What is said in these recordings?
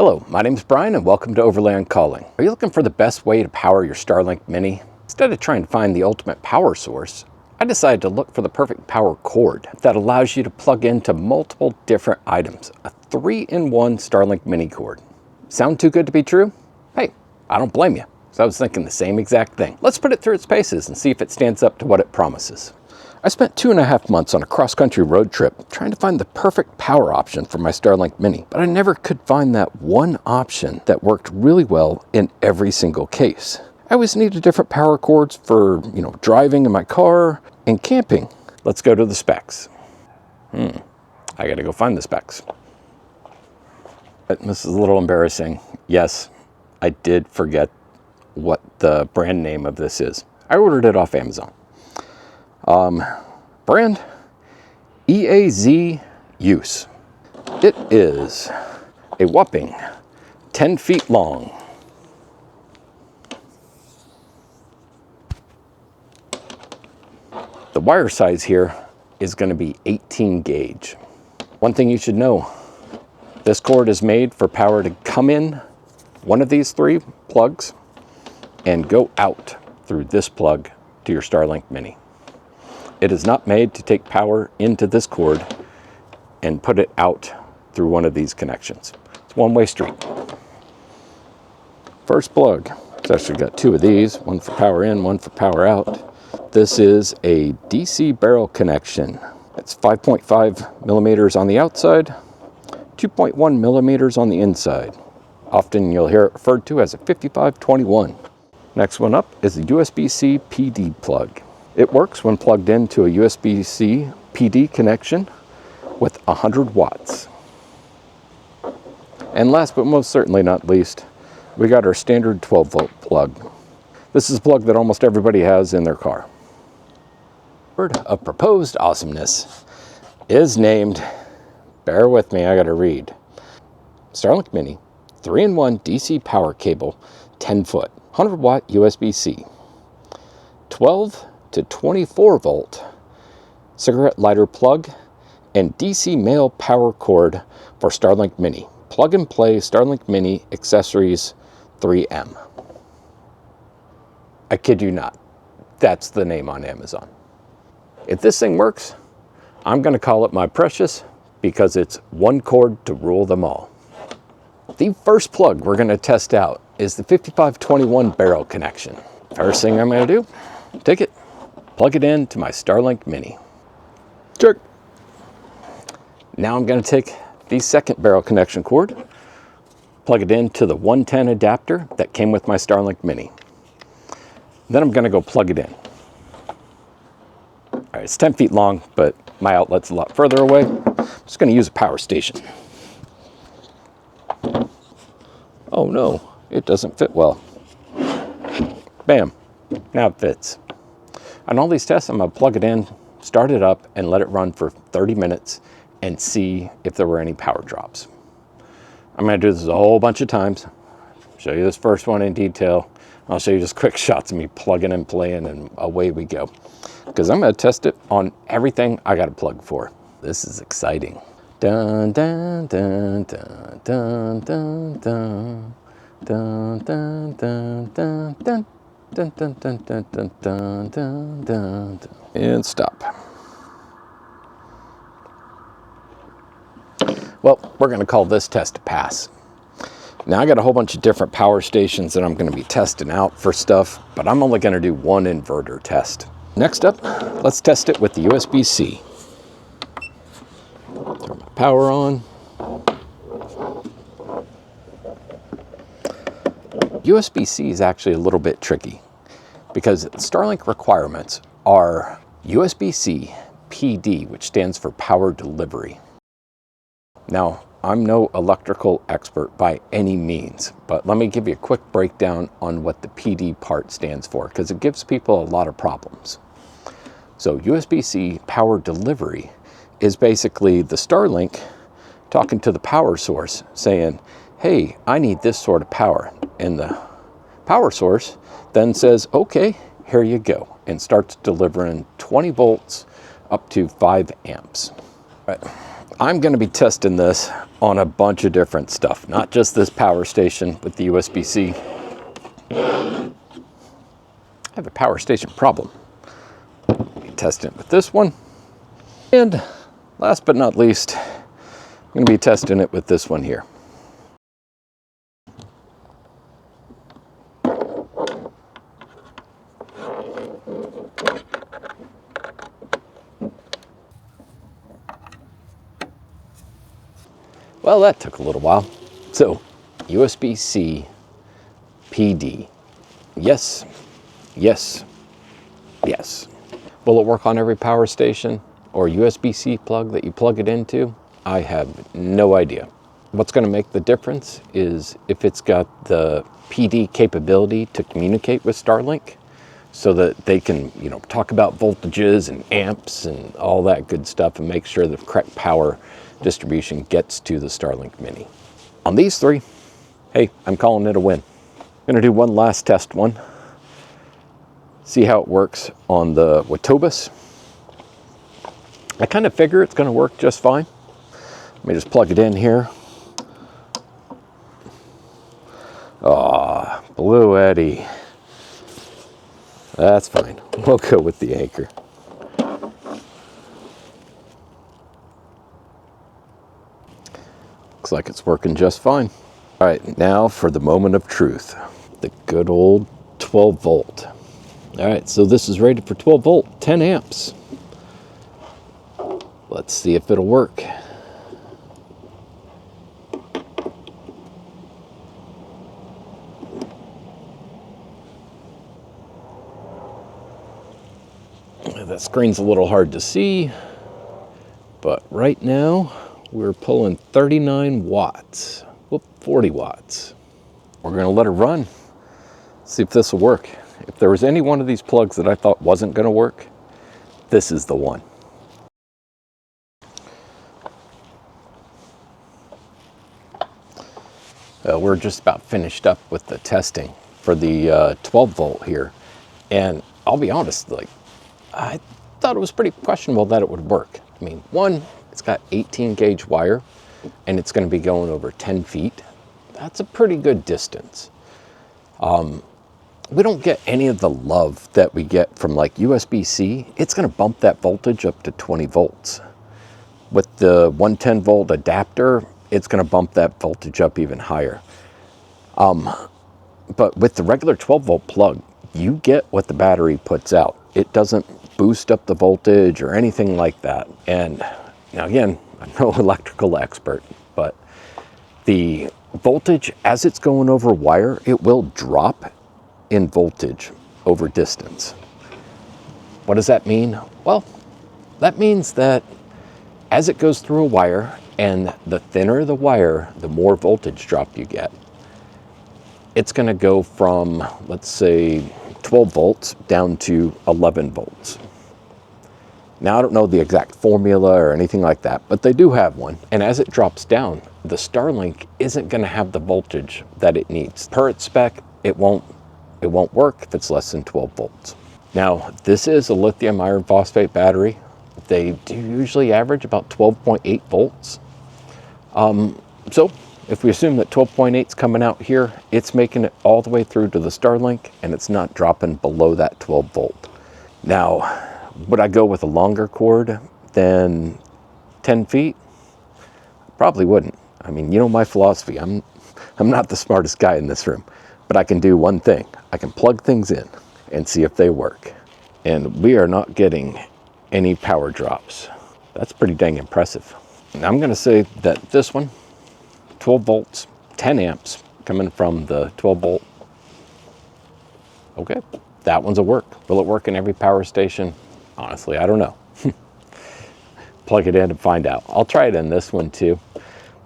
Hello, my name is Brian and welcome to Overland Calling. Are you looking for the best way to power your Starlink Mini? Instead of trying to find the ultimate power source, I decided to look for the perfect power cord that allows you to plug into multiple different items. A 3-in-1 Starlink Mini Cord. Sound too good to be true? Hey, I don't blame you, because I was thinking the same exact thing. Let's put it through its paces and see if it stands up to what it promises. I spent 2.5 months on a cross-country road trip trying to find the perfect power option for my Starlink Mini, but I never could find that one option that worked really well in every single case. I always needed different power cords for, driving in my car and camping. Let's go to the specs. I gotta go find the specs. But this is a little embarrassing. Yes, I did forget what the brand name of this is. I ordered it off Amazon. Brand EAZ Use. It is a whopping 10 feet long. The wire size here is going to be 18 gauge. One thing you should know, this cord is made for power to come in one of these 3 plugs and go out through this plug to your Starlink Mini. It is not made to take power into this cord and put it out through one of these connections. It's a one-way street. First plug, it's actually got 2 of these, one for power in, one for power out. This is a DC barrel connection. It's 5.5 millimeters on the outside, 2.1 millimeters on the inside. Often you'll hear it referred to as a 5521. Next one up is the USB-C PD plug. It works when plugged into a USB-C PD connection with 100 watts. And last but most certainly not least, we got our standard 12-volt plug. This is a plug that almost everybody has in their car. Word of proposed awesomeness is named, bear with me, I gotta read, Starlink Mini 3-in-1 DC power cable, 10 foot, 100 watt USB-C, 12 to 24 volt cigarette lighter plug, and DC male power cord for Starlink Mini. Plug and play Starlink Mini accessories 3M. I kid you not, that's the name on Amazon. If this thing works, I'm gonna call it my precious because it's one cord to rule them all. The first plug we're gonna test out is the 5521 barrel connection. First thing I'm gonna do, take it, plug it in to my Starlink Mini. Check. Now I'm going to take the second barrel connection cord, plug it into the 110 adapter that came with my Starlink Mini. Then I'm going to go plug it in. All right, it's 10 feet long, but my outlet's a lot further away. I'm just going to use a power station. Oh no, it doesn't fit well. Bam, now it fits. On all these tests, I'm going to plug it in, start it up, and let it run for 30 minutes and see if there were any power drops. I'm going to do this a whole bunch of times. Show you this first one in detail. I'll show you just quick shots of me plugging and playing, and away we go. Because I'm going to test it on everything I got a plug for. This is exciting. Dun, dun, dun, dun, dun, dun, dun, dun, dun, dun, dun, dun. Dun, dun, dun, dun, dun, dun, dun, dun, dun. And stop. Well, we're going to call this test a pass. Now I got a whole bunch of different power stations that I'm going to be testing out for stuff, but I'm only going to do one inverter test. Next up, let's test it with the USB-C. Turn my power on. USB-C is actually a little bit tricky because Starlink requirements are USB-C PD, which stands for power delivery. Now, I'm no electrical expert by any means, but let me give you a quick breakdown on what the PD part stands for, because it gives people a lot of problems. So USB-C power delivery is basically the Starlink talking to the power source saying, hey, I need this sort of power. And the power source then says, okay, here you go, and starts delivering 20 volts up to 5 amps. Right. I'm going to be testing this on a bunch of different stuff, not just this power station with the USB-C. I have a power station problem. Testing it with this one. And last but not least, I'm going to be testing it with this one here. Well, that took a little while. So, USB-C PD. Yes, yes, yes. Will it work on every power station or USB-C plug that you plug it into? I have no idea. What's going to make the difference is if it's got the PD capability to communicate with Starlink so that they can, talk about voltages and amps and all that good stuff and make sure the correct power distribution gets to the Starlink Mini. On these three, hey, I'm calling it a win. I'm going to do one last test one. See how it works on the Watobus. I kind of figure it's going to work just fine. Let me just plug it in here. Ah, BLUETTI. That's fine. We'll go with the anchor. Looks like it's working just fine. All right, now for the moment of truth. The good old 12 volt. All right, so this is rated for 12 volt, 10 amps. Let's see if it'll work. That screen's a little hard to see, but right now we're pulling 39 watts. Whoop, 40 watts. We're gonna let it run, see if this will work. If there was any one of these plugs that I thought wasn't gonna work, this is the one. We're just about finished up with the testing for the 12 volt here. And I'll be honest, I thought it was pretty questionable that it would work. I mean, one, it's got 18 gauge wire and it's going to be going over 10 feet. That's a pretty good distance. We don't get any of the love that we get from like USB-C. It's going to bump that voltage up to 20 volts. With the 110 volt adapter, it's going to bump that voltage up even higher. But with the regular 12 volt plug, you get what the battery puts out. It doesn't boost up the voltage or anything like that. And now again, I'm no electrical expert, but the voltage as it's going over wire, it will drop in voltage over distance. What does that mean? Well, that means that as it goes through a wire, and the thinner the wire, the more voltage drop you get. It's going to go from, let's say, 12 volts down to 11 volts. Now, I don't know the exact formula or anything like that, but they do have one. And as it drops down, the Starlink isn't going to have the voltage that it needs. Per its spec, it won't work if it's less than 12 volts. Now, this is a lithium iron phosphate battery. They do usually average about 12.8 volts. So if we assume that 12.8 is coming out here, it's making it all the way through to the Starlink and it's not dropping below that 12 volt. Now, would I go with a longer cord than 10 feet? Probably wouldn't. I mean, you know my philosophy. I'm not the smartest guy in this room, but I can do one thing. I can plug things in and see if they work. And we are not getting any power drops. That's pretty dang impressive. And I'm gonna say that this one, 12 volts, 10 amps coming from the 12 volt. Okay, that one's a work. Will it work in every power station? Honestly, I don't know. Plug it in and find out. I'll try it in this one too.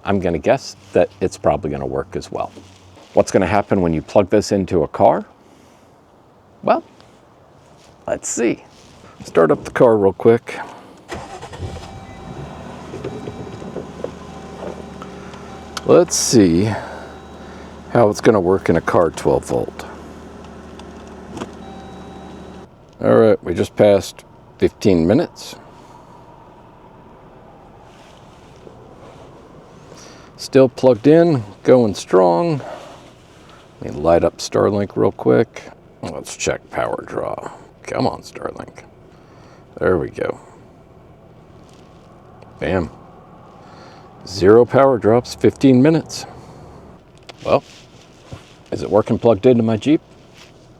I'm gonna guess that it's probably gonna work as well. What's gonna happen when you plug this into a car? Well, let's see. Start up the car real quick. Let's see how it's gonna work in a car 12 volt. All right, we just passed 15 minutes. Still plugged in, going strong. Let me light up Starlink real quick. Let's check power draw. Come on, Starlink. There we go. Bam. 0 power drops, 15 minutes. Well, is it working plugged into my Jeep?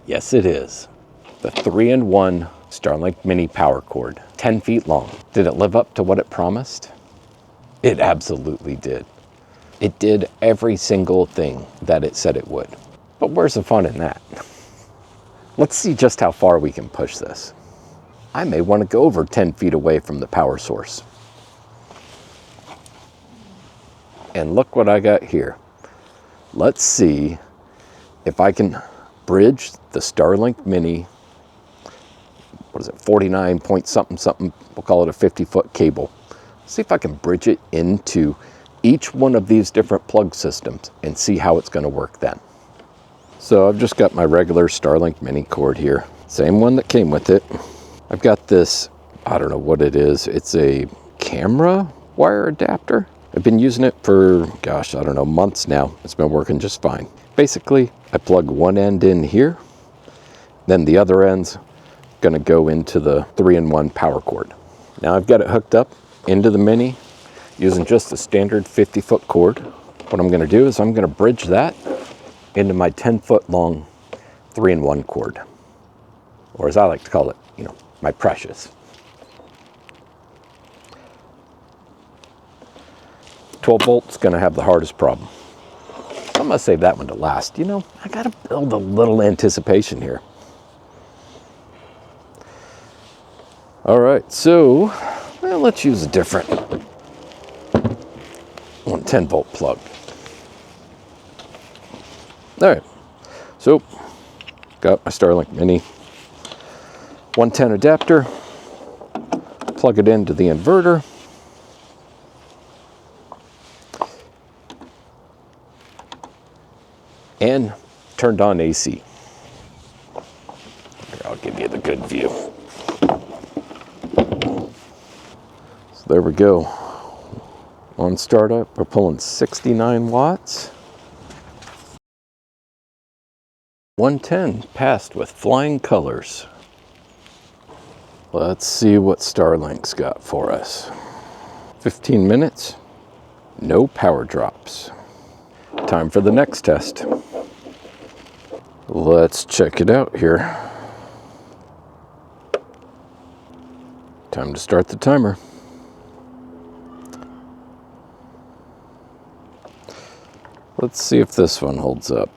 Yes, it is. The 3-in-1 Starlink Mini Power Cord, 10 feet long. Did it live up to what it promised? It absolutely did. It did every single thing that it said it would. But where's the fun in that? Let's see just how far we can push this. I may want to go over 10 feet away from the power source. And look what I got here. Let's see if I can bridge the Starlink Mini, what is it, 49 point something something, we'll call it a 50-foot cable. See if I can bridge it into each one of these different plug systems and see how it's going to work then. So I've just got my regular Starlink Mini Cord here. Same one that came with it. I've got this, I don't know what it is. It's a camera wire adapter. I've been using it for, gosh, I don't know, months now. It's been working just fine. Basically, I plug one end in here, then the other end's gonna go into the 3-in-1 power cord. Now I've got it hooked up into the Mini using just the standard 50-foot cord. What I'm gonna do is I'm gonna bridge that into my 10-foot long 3-in-1 cord, or as I like to call it, you know, my precious. 12 volts gonna have the hardest problem. I'm gonna save that one to last. You know, I gotta build a little anticipation here. All right, so well, let's use a different 10-volt plug. All right, so got my Starlink Mini 110 adapter, plug it into the inverter. And turned on AC. Here, I'll give you the good view. So there we go. On startup, we're pulling 69 watts. 110 passed with flying colors. Let's see what Starlink's got for us. 15 minutes, no power drops. Time for the next test. Let's check it out here. Time to start the timer. Let's see if this one holds up.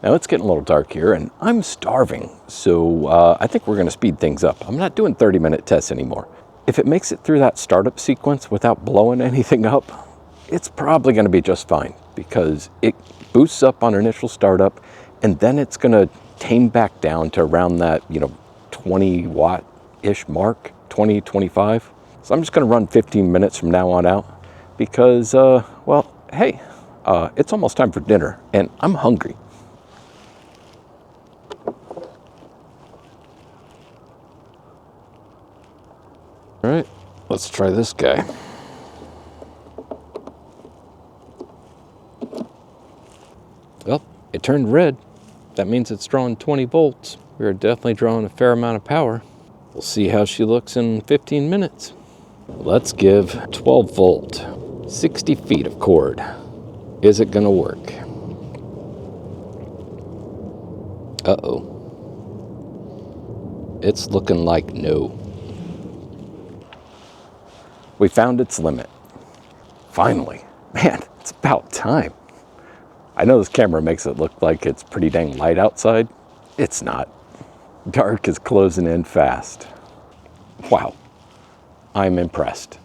Now it's getting a little dark here and I'm starving, so I think we're gonna speed things up. I'm not doing 30-minute tests anymore. If it makes it through that startup sequence without blowing anything up, it's probably gonna be just fine because it boosts up on initial startup and then it's gonna tame back down to around that, 20 watt-ish mark, 20, 25. So I'm just gonna run 15 minutes from now on out because, well, hey, it's almost time for dinner and I'm hungry. All right, let's try this guy. Well, it turned red. That means it's drawing 20 volts. We are definitely drawing a fair amount of power. We'll see how she looks in 15 minutes. Let's give 12 volt, 60 feet of cord. Is it gonna work? Uh-oh. It's looking like no. We found its limit. Finally. Man, it's about time. I know this camera makes it look like it's pretty dang light outside. It's not. Dark is closing in fast. Wow, I'm impressed.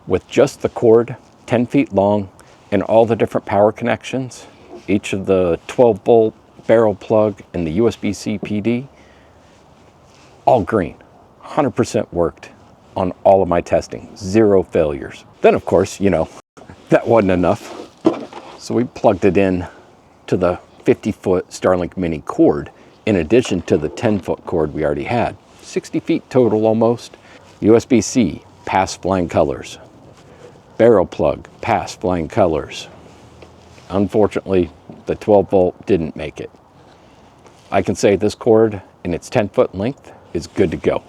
With just the cord, 10 feet long, and all the different power connections, each of the 12 volt barrel plug and the USB-C PD, all green, 100% worked on all of my testing, 0 failures. Then of course, that wasn't enough. So we plugged it in to the 50-foot Starlink Mini cord in addition to the 10-foot cord we already had. 60 feet total almost. USB-C, passed flying colors. Barrel plug, passed flying colors. Unfortunately, the 12 volt didn't make it. I can say this cord in its 10-foot length is good to go.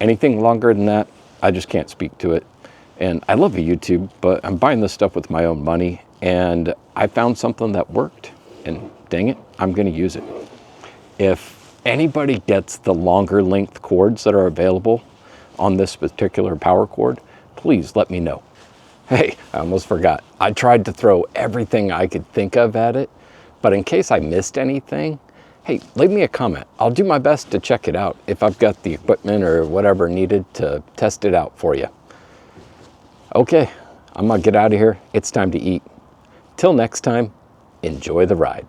Anything longer than that, I just can't speak to it. And I love YouTube, but I'm buying this stuff with my own money, and I found something that worked, and dang it, I'm gonna use it. If anybody gets the longer length cords that are available on this particular power cord, please let me know. Hey, I almost forgot. I tried to throw everything I could think of at it, but in case I missed anything, hey, leave me a comment. I'll do my best to check it out if I've got the equipment or whatever needed to test it out for you. Okay, I'm gonna get out of here. It's time to eat. Till next time, enjoy the ride.